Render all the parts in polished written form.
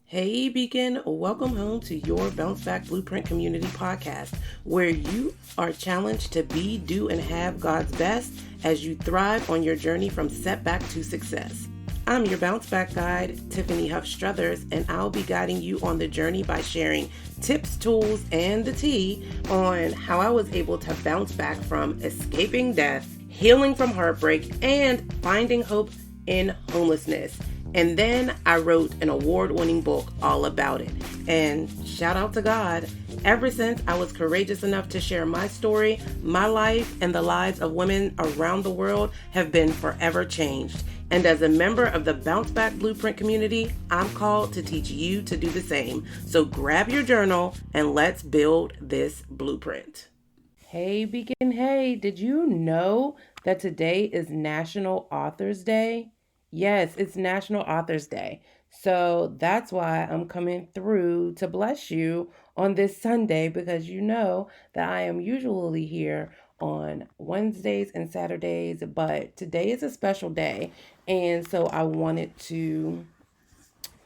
Hey Beacon, welcome home to your Bounce Back Blueprint Community podcast, where you are challenged to be, do, and have God's best as you thrive on your journey from setback to success. I'm your Bounce Back guide, Tiffany Huff Struthers, and I'll be guiding you on the journey by sharing tips, tools, and the tea on how I was able to bounce back from escaping death, healing from heartbreak, and finding hope in homelessness. And then I wrote an award-winning book all about it. And shout out to God, ever since I was courageous enough to share my story, my life and the lives of women around the world have been forever changed. And as a member of the Bounce Back Blueprint community, I'm called to teach you to do the same. So grab your journal and let's build this blueprint. Hey Beacon, hey, did you know that today is National Authors Day? Yes, it's National Authors Day. So that's why I'm coming through to bless you on this Sunday, because you know that I am usually here on Wednesdays and Saturdays, but today is a special day. And so I wanted to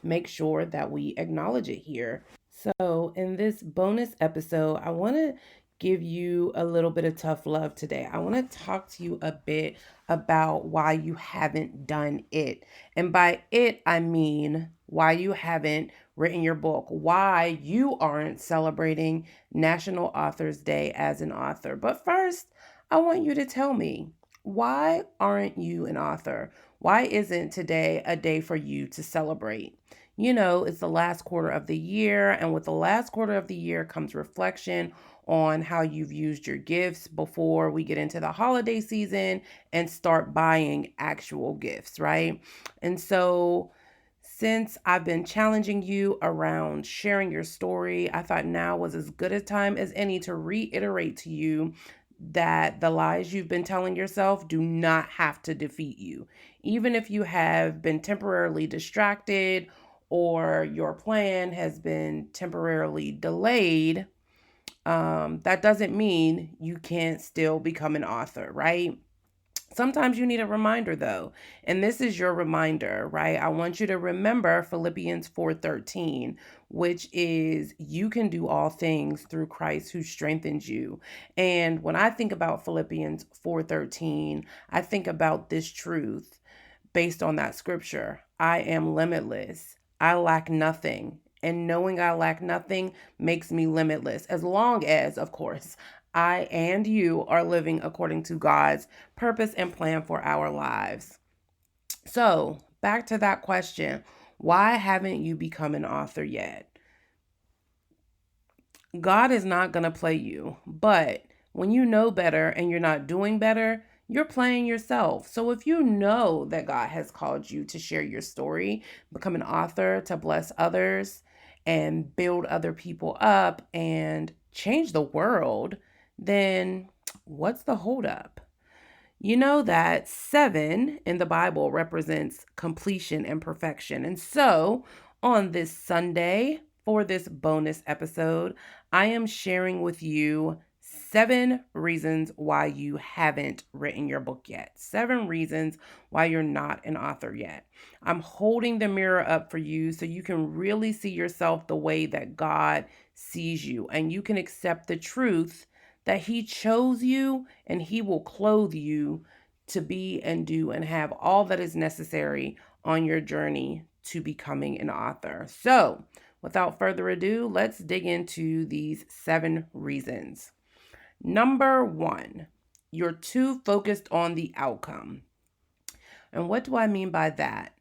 make sure that we acknowledge it here. So, in this bonus episode, I want to give you a little bit of tough love today. I want to talk to you a bit about why you haven't done it. And by it, I mean why you haven't written your book, why you aren't celebrating National Authors Day as an author. But first, I want you to tell me, why aren't you an author? Why isn't today a day for you to celebrate? You know, it's the last quarter of the year, and with the last quarter of the year comes reflection on how you've used your gifts before we get into the holiday season and start buying actual gifts, right? And so since I've been challenging you around sharing your story, I thought now was as good a time as any to reiterate to you that the lies you've been telling yourself do not have to defeat you. Even if you have been temporarily distracted or your plan has been temporarily delayed, that doesn't mean you can't still become an author, right? Sometimes you need a reminder though, and this is your reminder, right? I want you to remember Philippians 4:13, which is you can do all things through Christ who strengthens you. And when I think about Philippians 4:13, I think about this truth based on that scripture. I am limitless. I lack nothing. And knowing I lack nothing makes me limitless, as long as, of course, I and you are living according to God's purpose and plan for our lives. So, back to that question, why haven't you become an author yet? God is not going to play you, but when you know better and you're not doing better, you're playing yourself. So if you know that God has called you to share your story, become an author, to bless others and build other people up and change the world, then what's the holdup? You know that 7 in the Bible represents completion and perfection. And so on this Sunday, for this bonus episode, I am sharing with you 7 reasons why you haven't written your book yet. 7 reasons why you're not an author yet. I'm holding the mirror up for you so you can really see yourself the way that God sees you, and you can accept the truth that He chose you and He will clothe you to be and do and have all that is necessary on your journey to becoming an author. So, without further ado, let's dig into these 7 reasons. Number 1, you're too focused on the outcome. And what do I mean by that?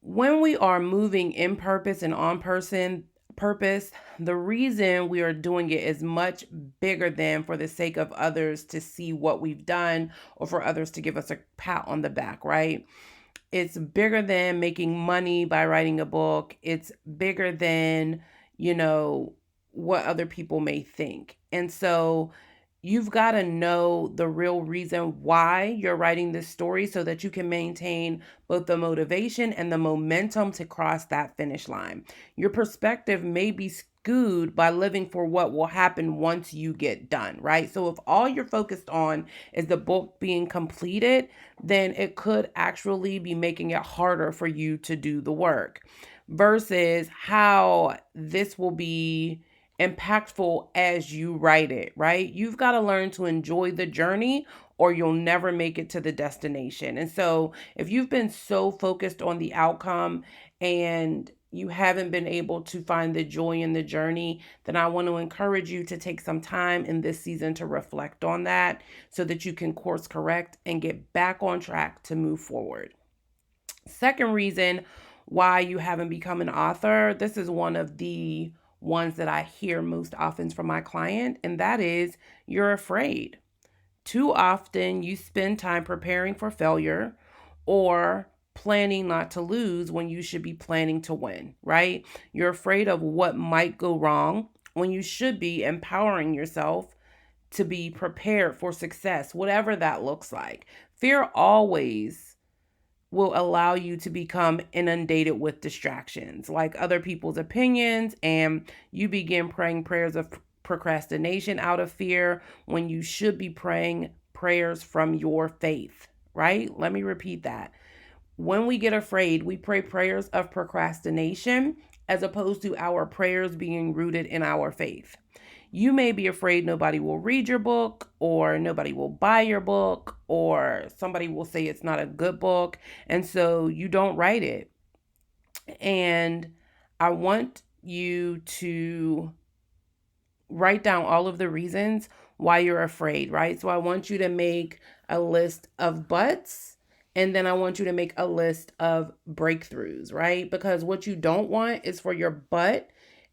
When we are moving in purpose and on purpose, the reason we are doing it is much bigger than for the sake of others to see what we've done or for others to give us a pat on the back, right? It's bigger than making money by writing a book. It's bigger than, what other people may think. And so you've got to know the real reason why you're writing this story so that you can maintain both the motivation and the momentum to cross that finish line. Your perspective may be skewed by living for what will happen once you get done, right? So if all you're focused on is the book being completed, then it could actually be making it harder for you to do the work. versus how this will be impactful as you write it, right? You've got to learn to enjoy the journey or you'll never make it to the destination. And so, if you've been so focused on the outcome and you haven't been able to find the joy in the journey, then I want to encourage you to take some time in this season to reflect on that so that you can course correct and get back on track to move forward. Second reason why you haven't become an author, this is one of the ones that I hear most often from my client, and that is you're afraid. Too often you spend time preparing for failure or planning not to lose when you should be planning to win, right? You're afraid of what might go wrong when you should be empowering yourself to be prepared for success, whatever that looks like. Fear always will allow you to become inundated with distractions, like other people's opinions, and you begin praying prayers of procrastination out of fear when you should be praying prayers from your faith, right? Let me repeat that. When we get afraid, we pray prayers of procrastination as opposed to our prayers being rooted in our faith. You may be afraid nobody will read your book, or nobody will buy your book, or somebody will say it's not a good book, and so you don't write it. And I want you to write down all of the reasons why you're afraid, right? So I want you to make a list of buts, and then I want you to make a list of breakthroughs, right? Because what you don't want is for your butt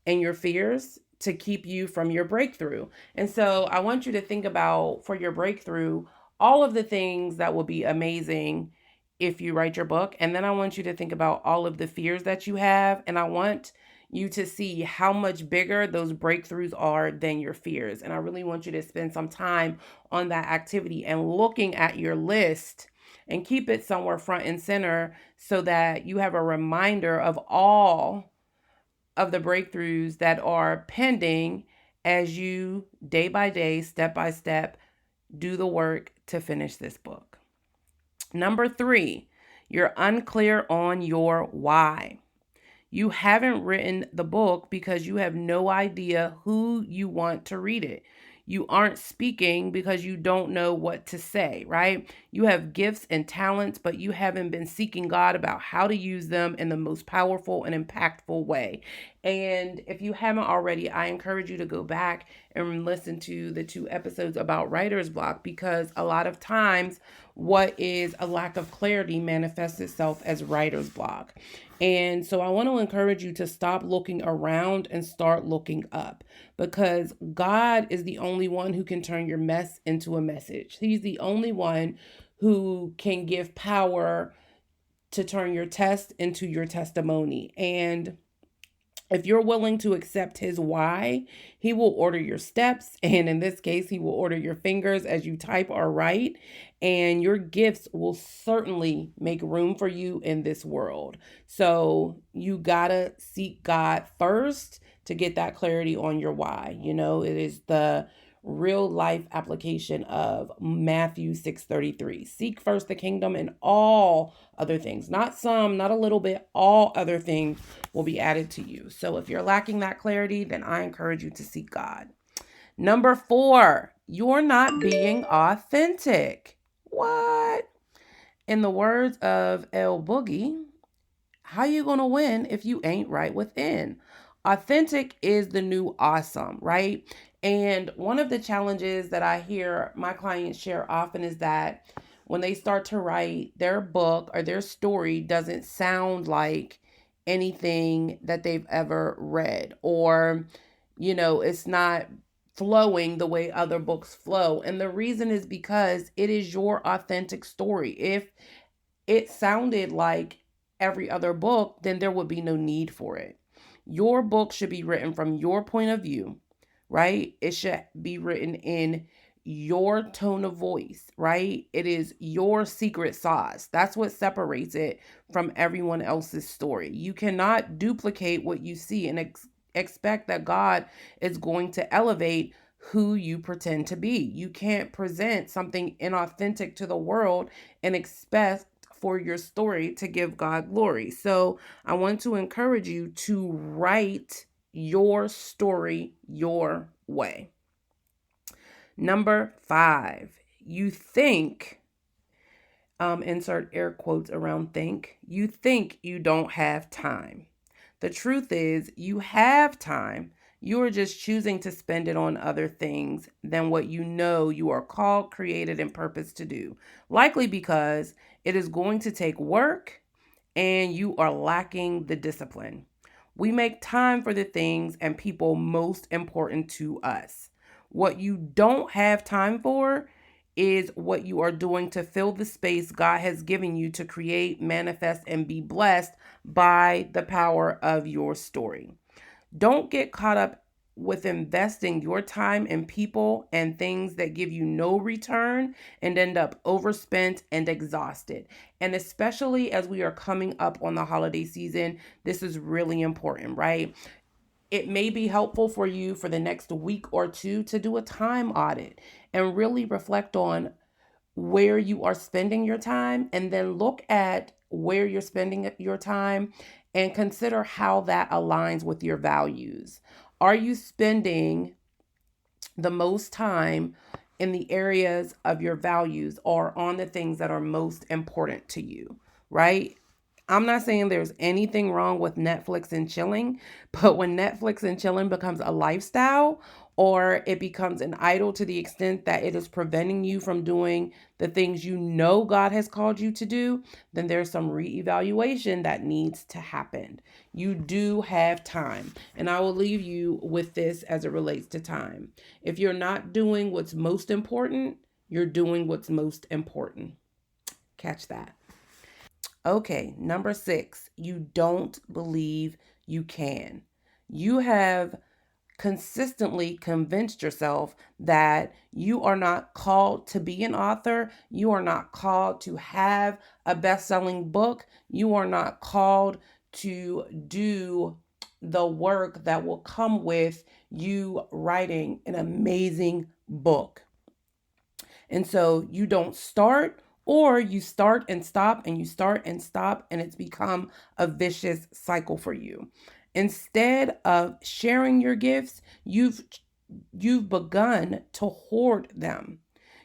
and your fears to keep you from your breakthrough. And so I want you to think about, for your breakthrough, all of the things that will be amazing if you write your book. And then I want you to think about all of the fears that you have. And I want you to see how much bigger those breakthroughs are than your fears. And I really want you to spend some time on that activity and looking at your list and keep it somewhere front and center so that you have a reminder of all of the breakthroughs that are pending as you day by day, step by step, do the work to finish this book. Number 3, you're unclear on your why. You haven't written the book because you have no idea who you want to read it. You aren't speaking because you don't know what to say, right? You have gifts and talents, but you haven't been seeking God about how to use them in the most powerful and impactful way. And if you haven't already, I encourage you to go back and listen to the 2 episodes about writer's block, because a lot of times what is a lack of clarity manifests itself as writer's block. And so I want to encourage you to stop looking around and start looking up, because God is the only one who can turn your mess into a message. He's the only one who can give power to turn your test into your testimony. And if you're willing to accept his why, he will order your steps. And in this case, he will order your fingers as you type or write. And your gifts will certainly make room for you in this world. So you gotta seek God first to get that clarity on your why. You know, it is the real life application of Matthew 6:33. Seek first the kingdom, and all other things, not some, not a little bit, all other things will be added to you. So if you're lacking that clarity, then I encourage you to seek God. Number 4, you're not being authentic. What? In the words of El Boogie, how you gonna win if you ain't right within? Authentic is the new awesome, right? And one of the challenges that I hear my clients share often is that when they start to write, their book or their story doesn't sound like anything that they've ever read, or, you know, it's not flowing the way other books flow. And the reason is because it is your authentic story. If it sounded like every other book, then there would be no need for it. Your book should be written from your point of view, right? It should be written in your tone of voice, right? It is your secret sauce. That's what separates it from everyone else's story. You cannot duplicate what you see and expect that God is going to elevate who you pretend to be. You can't present something inauthentic to the world and expect for your story to give God glory. So I want to encourage you to write your story your way. Number 5, you think, insert air quotes around think, you think you don't have time. The truth is, you have time. You are just choosing to spend it on other things than what you know you are called, created, and purposed to do. Likely because it is going to take work and you are lacking the discipline. We make time for the things and people most important to us. What you don't have time for is what you are doing to fill the space God has given you to create, manifest, and be blessed by the power of your story. Don't get caught up with investing your time in people and things that give you no return and end up overspent and exhausted. And especially as we are coming up on the holiday season, this is really important, right? It may be helpful for you for the next week or two to do a time audit and really reflect on where you are spending your time, and then look at where you're spending your time and consider how that aligns with your values. Are you spending the most time in the areas of your values or on the things that are most important to you, right? I'm not saying there's anything wrong with Netflix and chilling, but when Netflix and chilling becomes a lifestyle or it becomes an idol to the extent that it is preventing you from doing the things you know God has called you to do, then there's some reevaluation that needs to happen. You do have time. And I will leave you with this as it relates to time. If you're not doing what's most important, you're doing what's most important. Catch that. Okay, number 6, you don't believe you can. You have consistently convinced yourself that you are not called to be an author. You are not called to have a best-selling book. You are not called to do the work that will come with you writing an amazing book. And so you don't start, or you start and stop and you start and stop, and it's become a vicious cycle for you. Instead of sharing your gifts, you've begun to hoard them.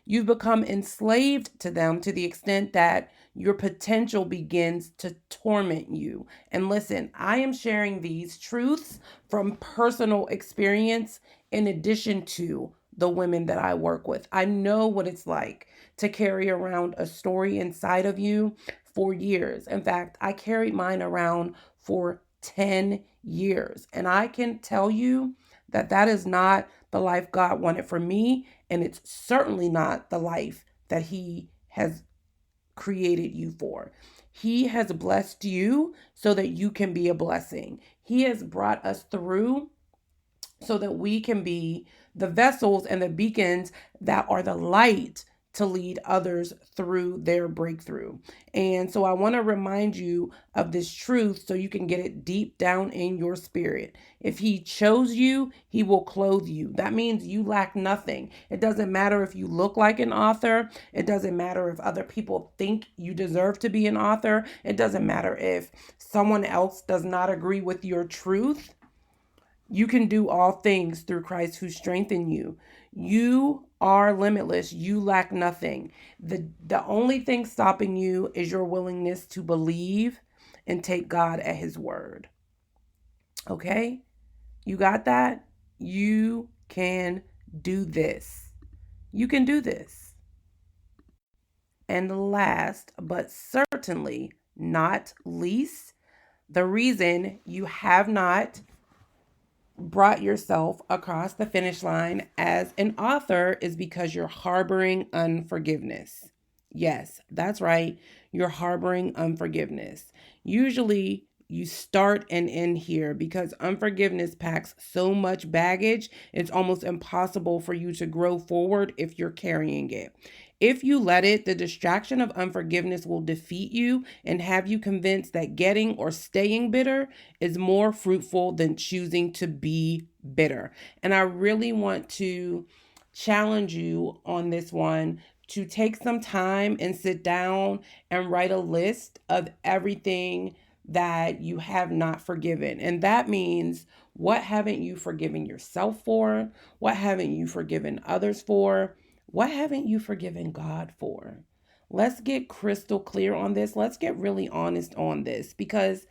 You've become enslaved to them to the extent that your potential begins to torment you. And listen, I am sharing these truths from personal experience in addition to the women that I work with. I know what it's like to carry around a story inside of you for years. In fact, I carried mine around for 10 years. And I can tell you that that is not the life God wanted for me. And it's certainly not the life that He has created you for. He has blessed you so that you can be a blessing. He has brought us through so that we can be the vessels and the beacons that are the light to lead others through their breakthrough. And so I want to remind you of this truth so you can get it deep down in your spirit. If He chose you, He will clothe you. That means you lack nothing. It doesn't matter if you look like an author. It doesn't matter if other people think you deserve to be an author. It doesn't matter if someone else does not agree with your truth. You can do all things through Christ who strengthens you. You are limitless. You lack nothing. The only thing stopping you is your willingness to believe and take God at His word. Okay? You got that? You can do this. You can do this. And last, but certainly not least, the reason you have not brought yourself across the finish line as an author is because you're harboring unforgiveness. Yes, that's right. You're harboring unforgiveness. Usually you start and end here because unforgiveness packs so much baggage, it's almost impossible for you to grow forward if you're carrying it. If you let it, the distraction of unforgiveness will defeat you and have you convinced that getting or staying bitter is more fruitful than choosing to be bitter. And I really want to challenge you on this one to take some time and sit down and write a list of everything that you have not forgiven. And that means, what haven't you forgiven yourself for? What haven't you forgiven others for? What haven't you forgiven God for? Let's get crystal clear on this. Let's get really honest on this, because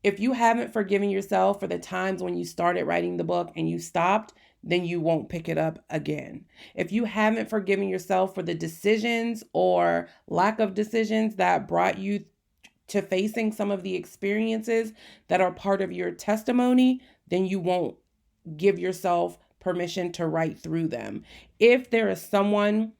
if you haven't forgiven yourself for the times when you started writing the book and you stopped, then you won't pick it up again. If you haven't forgiven yourself for the decisions or lack of decisions that brought you to facing some of the experiences that are part of your testimony, then you won't give yourself permission to write through them. If there is someone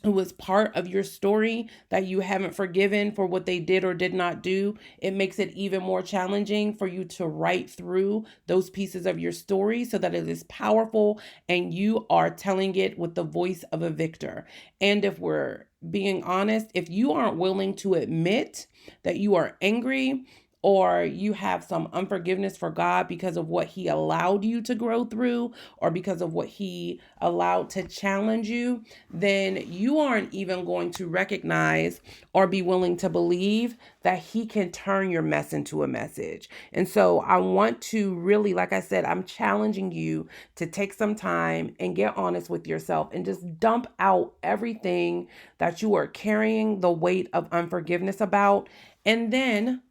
who was part of your story that you haven't forgiven for what they did or did not do, it makes it even more challenging for you to write through those pieces of your story so that it is powerful and you are telling it with the voice of a victor. And if we're being honest, if you aren't willing to admit that you are angry, or you have some unforgiveness for God because of what he allowed you to grow through, or because of what he allowed to challenge you, then you aren't even going to recognize or be willing to believe that he can turn your mess into a message. And so I want to really, like I said, I'm challenging you to take some time and get honest with yourself and just dump out everything that you are carrying the weight of unforgiveness about. And then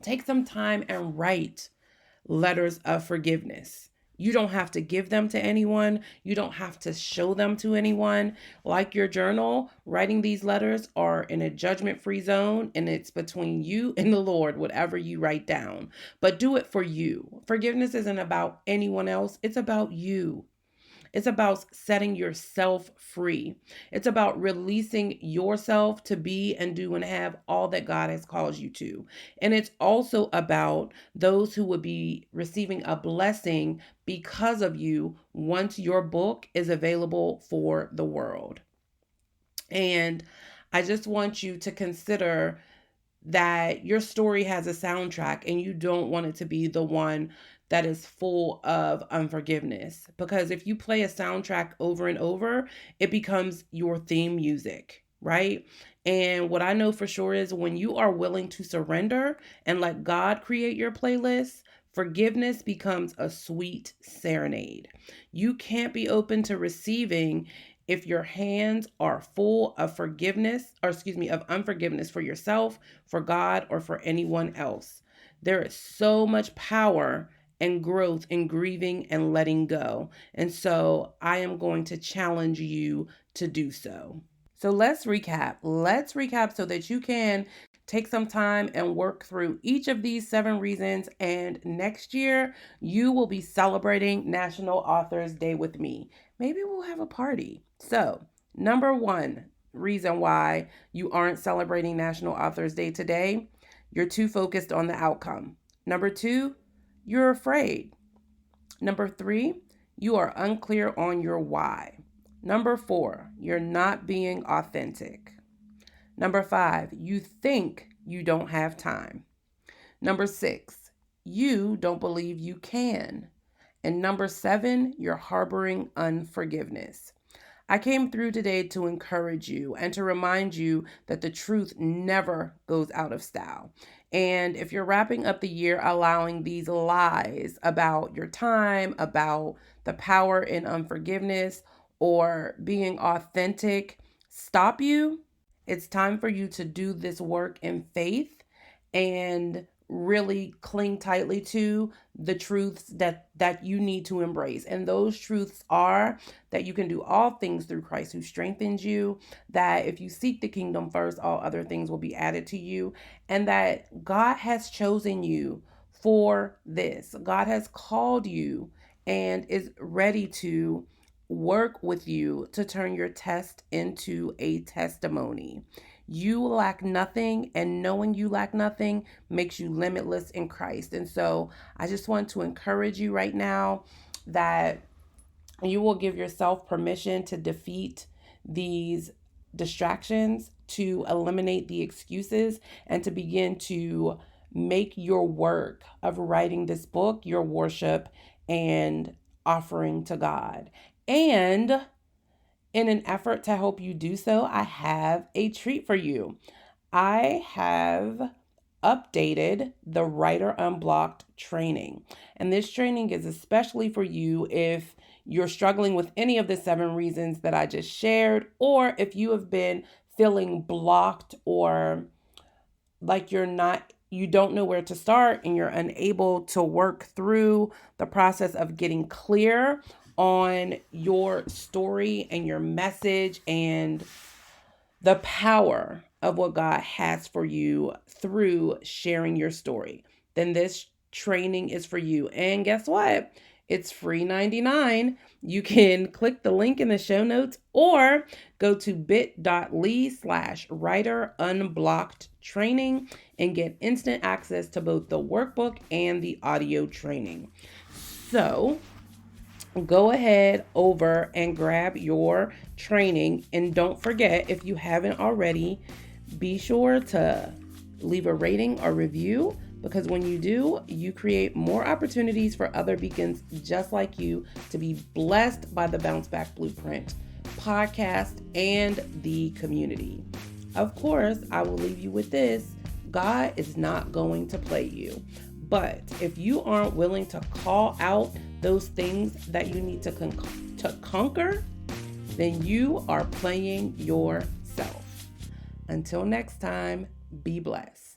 take some time and write letters of forgiveness. You don't have to give them to anyone. You don't have to show them to anyone. Like your journal, writing these letters are in a judgment-free zone, and it's between you and the Lord, whatever you write down. But do it for you. Forgiveness isn't about anyone else. It's about you. It's about setting yourself free. It's about releasing yourself to be and do and have all that God has called you to. And it's also about those who would be receiving a blessing because of you once your book is available for the world. And I just want you to consider that your story has a soundtrack and you don't want it to be the one that is full of unforgiveness. Because if you play a soundtrack over and over, it becomes your theme music, right? And what I know for sure is when you are willing to surrender and let God create your playlist, forgiveness becomes a sweet serenade. You can't be open to receiving if your hands are full of of unforgiveness for yourself, for God, or for anyone else. There is so much power and growth in grieving and letting go. And so I am going to challenge you to do so. So let's recap. Let's recap so that you can take some time and work through each of these 7 reasons. And next year, you will be celebrating National Authors Day with me. Maybe we'll have a party. So, number 1 reason why you aren't celebrating National Authors Day today, you're too focused on the outcome. Number 2, you're afraid. Number 3, you are unclear on your why. Number 4, you're not being authentic. Number 5, you think you don't have time. Number 6, you don't believe you can. And number 7, you're harboring unforgiveness. I came through today to encourage you and to remind you that the truth never goes out of style. And if you're wrapping up the year allowing these lies about your time, about the power in unforgiveness, or being authentic stop you, it's time for you to do this work in faith and really cling tightly to the truths that you need to embrace. And those truths are that you can do all things through Christ who strengthens you, that if you seek the kingdom first, all other things will be added to you, and that God has chosen you for this. God has called you and is ready to work with you to turn your test into a testimony. You lack nothing, and knowing you lack nothing makes you limitless in Christ. And so I just want to encourage you right now that you will give yourself permission to defeat these distractions, to eliminate the excuses, and to begin to make your work of writing this book your worship and offering to God. And In an effort to help you do so, I have a treat for you. I have updated the Writer Unblocked training. And this training is especially for you if you're struggling with any of the 7 reasons that I just shared, or if you have been feeling blocked or like you don't know where to start and you're unable to work through the process of getting clear on your story and your message and the power of what God has for you through sharing your story, then this training is for you. And guess what? It's free 99. You can click the link in the show notes or go to bit.ly/writer unblocked training and get instant access to both the workbook and the audio training. So go ahead over and grab your training. And don't forget, if you haven't already, be sure to leave a rating or review, because when you do, you create more opportunities for other beacons just like you to be blessed by the Bounce Back Blueprint podcast and the community. Of course, I will leave you with this. God is not going to play you. But if you aren't willing to call out those things that you need to conquer, then you are playing yourself. Until next time, be blessed.